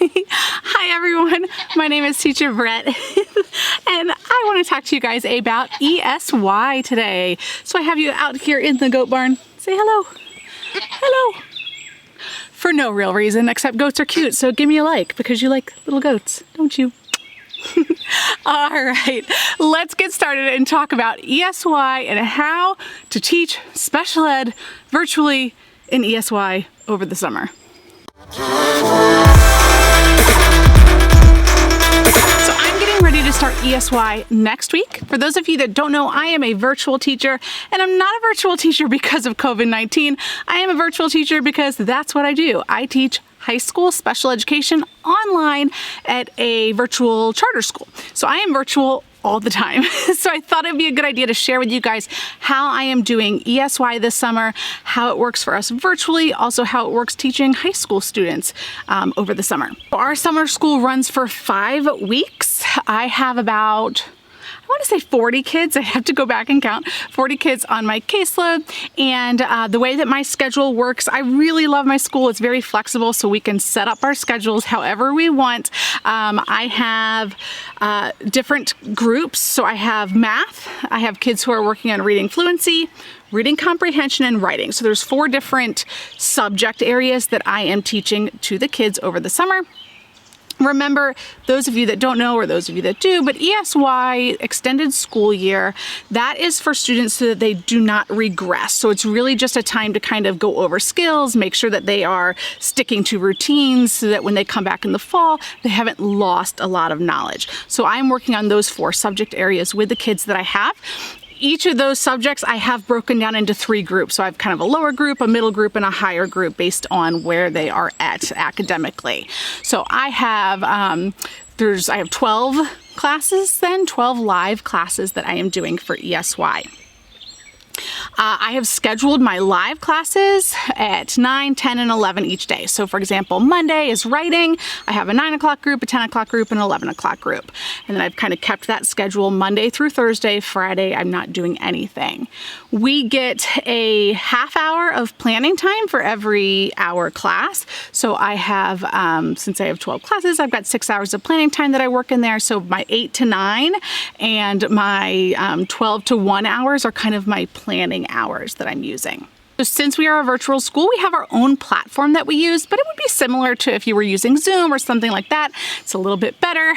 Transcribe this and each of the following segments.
Hi everyone, my name is Teacher Brett and I want to talk to you guys about ESY today. So I have you out here in the goat barn. Say hello. Hello. For no real reason except goats are cute, so give me a like because you like little goats, don't you? All right, let's get started and talk about ESY and how to teach special ed virtually in ESY over the summer. So I'm getting ready to start ESY next week. For those of you that don't know, I am a virtual teacher, and I'm not a virtual teacher because of COVID-19. I am a virtual teacher because that's what I do. I teach high school special education online at a virtual charter school. So I am virtual all the time. So I thought it'd be a good idea to share with you guys how I am doing ESY this summer, how it works for us virtually, also how it works teaching high school students over the summer. Our summer school runs for 5 weeks. I have about, I want to say 40 kids. I have to go back and count 40 kids on my caseload. And the way that my schedule works, I really love my school. It's very flexible, so we can set up our schedules however we want. I have different groups. So I have math. I have kids who are working on reading fluency, reading comprehension, and writing. So there's 4 different subject areas that I am teaching to the kids over the summer. Remember, those of you that don't know or those of you that do, but ESY, extended school year, that is for students so that they do not regress. So it's really just a time to kind of go over skills, make sure that they are sticking to routines so that when they come back in the fall, they haven't lost a lot of knowledge. So I'm working on those 4 subject areas with the kids that I have. Each of those subjects I have broken down into 3 groups. So I have kind of a lower group, a middle group, and a higher group based on where they are at academically. So I have, I have 12 classes then, 12 live classes that I am doing for ESY. I have scheduled my live classes at 9, 10, and 11 each day. So for example, Monday is writing. I have a 9 o'clock group, a 10 o'clock group, and an 11 o'clock group. And then I've kind of kept that schedule Monday through Thursday. Friday, I'm not doing anything. We get a half hour of planning time for every hour class. So I have, since I have 12 classes, I've got 6 hours of planning time that I work in there. So my 8 to 9 and my 12 to 1 hours are kind of my planning hours that I'm using. So since we are a virtual school, we have our own platform that we use, but it would be similar to if you were using Zoom or something like that. It's a little bit better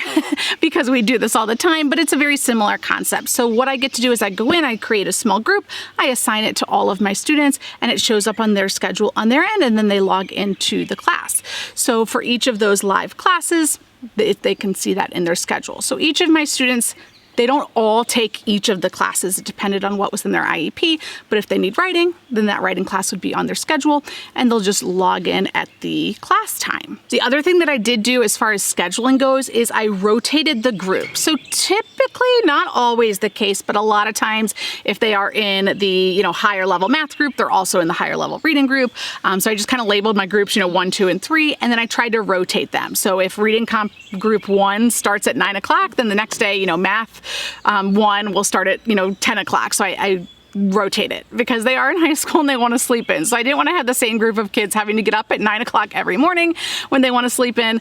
because we do this all the time, but it's a very similar concept. So what I get to do is I go in, I create a small group, I assign it to all of my students, and it shows up on their schedule on their end, and then they log into the class. So for each of those live classes, they can see that in their schedule. So each of my students, they don't all take each of the classes. It depended on what was in their IEP, but if they need writing, then that writing class would be on their schedule and they'll just log in at the class time. The other thing that I did do as far as scheduling goes is I rotated the group. So typically, not always the case, but a lot of times if they are in the higher level math group, they're also in the higher level reading group. So I just kind of labeled my groups 1, 2, and 3, and then I tried to rotate them. So if reading comp group 1 starts at 9 o'clock, then the next day, math 1 will start at 10 o'clock. So I rotate it because they are in high school and they want to sleep in. So I didn't want to have the same group of kids having to get up at 9 o'clock every morning when they want to sleep in,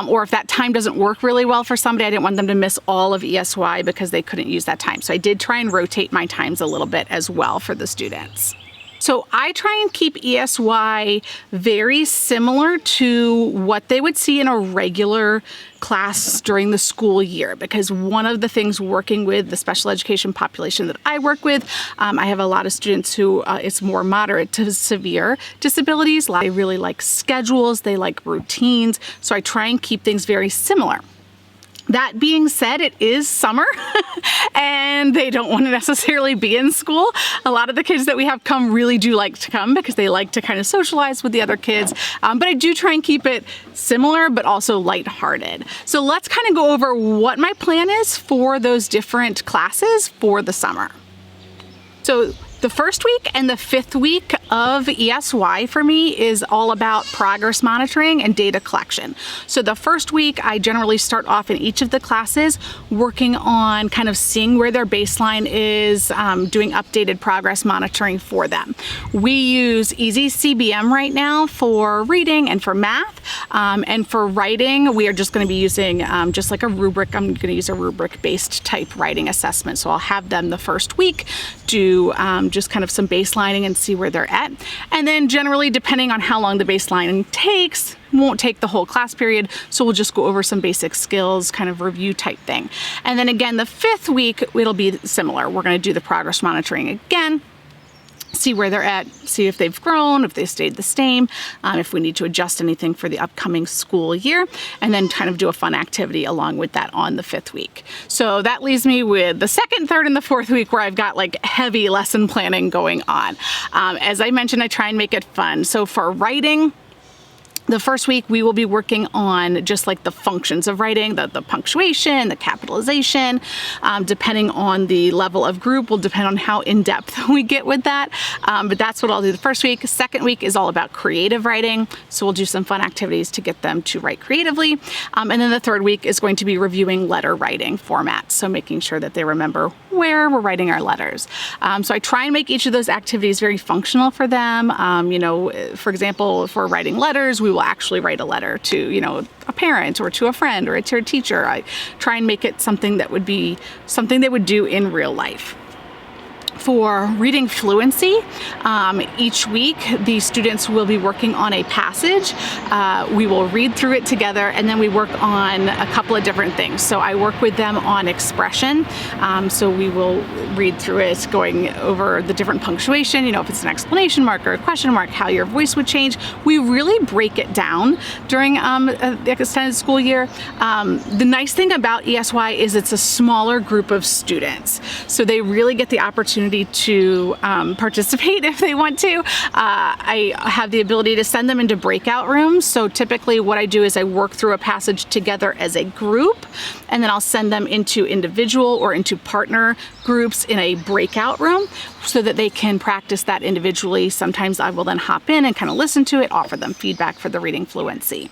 or if that time doesn't work really well for somebody, I didn't want them to miss all of ESY because they couldn't use that time. So I did try and rotate my times a little bit as well for the students. So I try and keep ESY very similar to what they would see in a regular class during the school year, because one of the things working with the special education population that I work with, I have a lot of students who it's more moderate to severe disabilities. They really like schedules, they like routines, so I try and keep things very similar. That being said, it is summer and they don't want to necessarily be in school. A lot of the kids that we have come really do like to come because they like to kind of socialize with the other kids. But I do try and keep it similar, but also lighthearted. So let's kind of go over what my plan is for those different classes for the summer. So the first week and the 5th week of ESY for me is all about progress monitoring and data collection. So the first week, I generally start off in each of the classes working on kind of seeing where their baseline is, doing updated progress monitoring for them. We use Easy CBM right now for reading and for math. And for writing, we are just going to be using just like a rubric. I'm going to use a rubric-based type writing assessment. So I'll have them the first week do just kind of some baselining and see where they're at. And then generally, depending on how long the baselining takes, won't take the whole class period, so we'll just go over some basic skills, kind of review type thing. And then again, the 5th week, it'll be similar. We're going to do the progress monitoring again, see where they're at, see if they've grown, if they stayed the same, if we need to adjust anything for the upcoming school year, and then kind of do a fun activity along with that on the 5th week. So that leaves me with the 2nd, 3rd, and the 4th week where I've got like heavy lesson planning going on. As I mentioned, I try and make it fun. So for writing, the first week we will be working on just like the functions of writing, the punctuation, the capitalization, depending on the level of group will depend on how in-depth we get with that. But that's what I'll do the first week. Second week is all about creative writing. So we'll do some fun activities to get them to write creatively. And then the 3rd week is going to be reviewing letter writing formats. So making sure that they remember where we're writing our letters. So I try and make each of those activities very functional for them. For example, if we're writing letters, we will actually write a letter to, a parent or to a friend or to a teacher. I try and make it something that would be something they would do in real life. For reading fluency, each week the students will be working on a passage. We will read through it together, and then we work on a couple of different things. So I work with them on expression. So we will read through it, going over the different punctuation, if it's an exclamation mark or a question mark, how your voice would change. We really break it down during the extended school year. The nice thing about ESY is it's a smaller group of students. So they really get the opportunity to participate if they want to. I have the ability to send them into breakout rooms. So typically what I do is I work through a passage together as a group, and then I'll send them into individual or into partner groups in a breakout room so that they can practice that individually. Sometimes I will then hop in and kind of listen to it, offer them feedback for the reading fluency.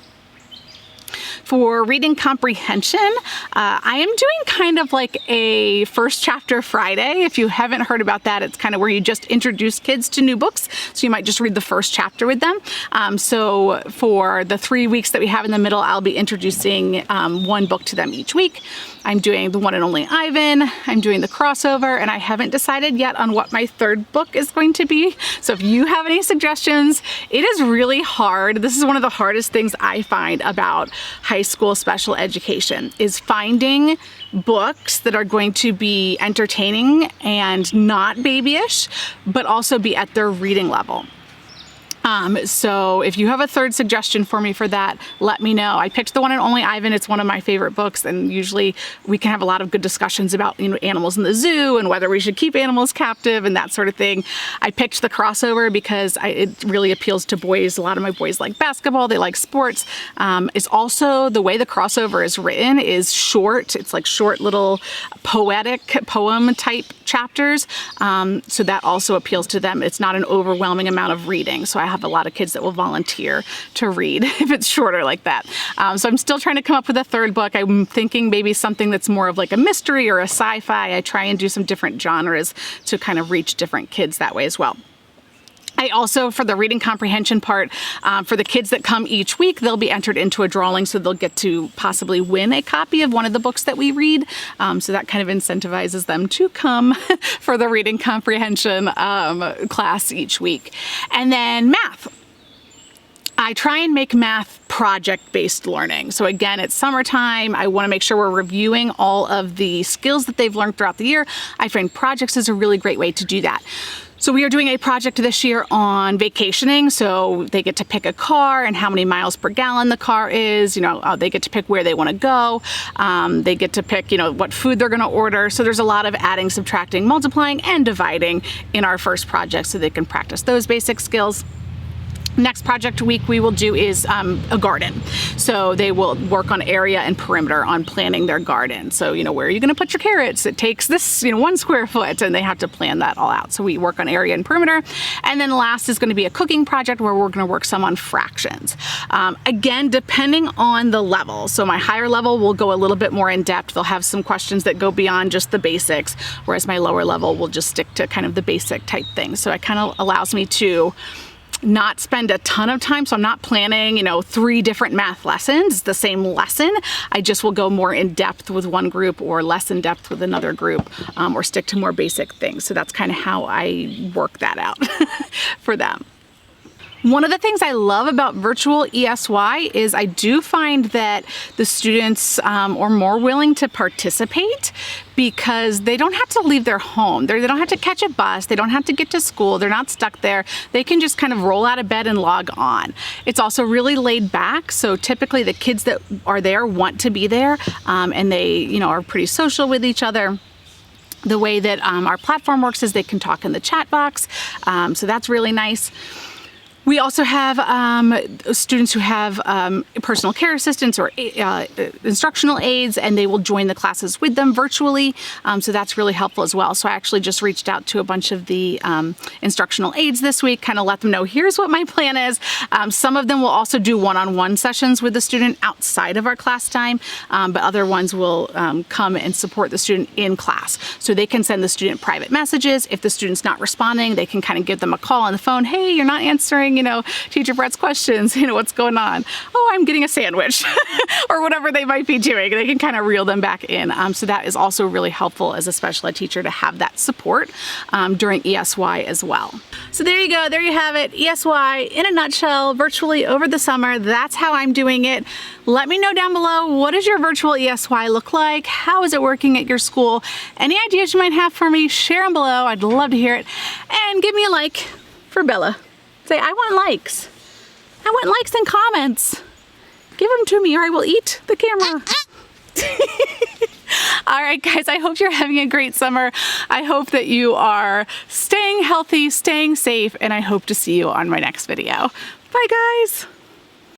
For reading comprehension, I am doing kind of like a first chapter Friday. If you haven't heard about that, it's kind of where you just introduce kids to new books. So you might just read the first chapter with them. So for the 3 weeks that we have in the middle, I'll be introducing one book to them each week. I'm doing The One and Only Ivan, I'm doing the crossover, and I haven't decided yet on what my 3rd book is going to be. So if you have any suggestions, it is really hard. This is one of the hardest things I find about high school special education, is finding books that are going to be entertaining and not babyish, but also be at their reading level. So if you have a 3rd suggestion for me for that, let me know. I picked The One and Only Ivan. It's one of my favorite books, and usually we can have a lot of good discussions about animals in the zoo and whether we should keep animals captive and that sort of thing. I picked the crossover because it really appeals to boys. A lot of my boys like basketball, they like sports. It's also the way the crossover is written is short. It's like short little poetic poem type chapters. So that also appeals to them. It's not an overwhelming amount of reading. So I have a lot of kids that will volunteer to read if it's shorter like that. So I'm still trying to come up with a 3rd book. I'm thinking maybe something that's more of like a mystery or a sci-fi. I try and do some different genres to kind of reach different kids that way as well. I also, for the reading comprehension part, for the kids that come each week, they'll be entered into a drawing, so they'll get to possibly win a copy of one of the books that we read. So that kind of incentivizes them to come for the reading comprehension class each week. And then math. I try and make math project-based learning. So again, it's summertime. I want to make sure we're reviewing all of the skills that they've learned throughout the year. I find projects is a really great way to do that. So we are doing a project this year on vacationing. So they get to pick a car and how many miles per gallon the car is. They get to pick where they want to go. They get to pick, what food they're going to order. So there's a lot of adding, subtracting, multiplying, and dividing in our first project so they can practice those basic skills. Next project week we will do is a garden. So they will work on area and perimeter on planning their garden. So, where are you going to put your carrots? It takes this, 1 square foot, and they have to plan that all out. So we work on area and perimeter. And then last is going to be a cooking project where we're going to work some on fractions. Again, depending on the level. So my higher level will go a little bit more in depth. They'll have some questions that go beyond just the basics, whereas my lower level will just stick to kind of the basic type things. So it kind of allows me to not spend a ton of time. So I'm not planning, 3 different math lessons. It's the same lesson. I just will go more in depth with one group or less in depth with another group, or stick to more basic things. So that's kind of how I work that out for them. One of the things I love about virtual ESY is I do find that the students are more willing to participate because they don't have to leave their home. They don't have to catch a bus. They don't have to get to school. They're not stuck there. They can just kind of roll out of bed and log on. It's also really laid back. So typically the kids that are there want to be there, and they, are pretty social with each other. The way that our platform works is they can talk in the chat box. So that's really nice. We also have students who have personal care assistants or instructional aides, and they will join the classes with them virtually. So that's really helpful as well. So I actually just reached out to a bunch of the instructional aides this week, kind of let them know, here's what my plan is. Some of them will also do one-on-one sessions with the student outside of our class time, but other ones will come and support the student in class. So they can send the student private messages. If the student's not responding, they can kind of give them a call on the phone. Hey, you're not answering Teacher Brett's questions, what's going on? Oh, I'm getting a sandwich or whatever they might be doing. They can kind of reel them back in. So that is also really helpful as a special ed teacher to have that support during ESY as well. So there you go. There you have it. ESY in a nutshell, virtually over the summer. That's how I'm doing it. Let me know down below, what does your virtual ESY look like? How is it working at your school? Any ideas you might have for me, share them below. I'd love to hear it. And give me a like for Bella. Say, I want likes. I want likes and comments. Give them to me or I will eat the camera. All right, guys, I hope you're having a great summer. I hope that you are staying healthy, staying safe, and I hope to see you on my next video. Bye, guys.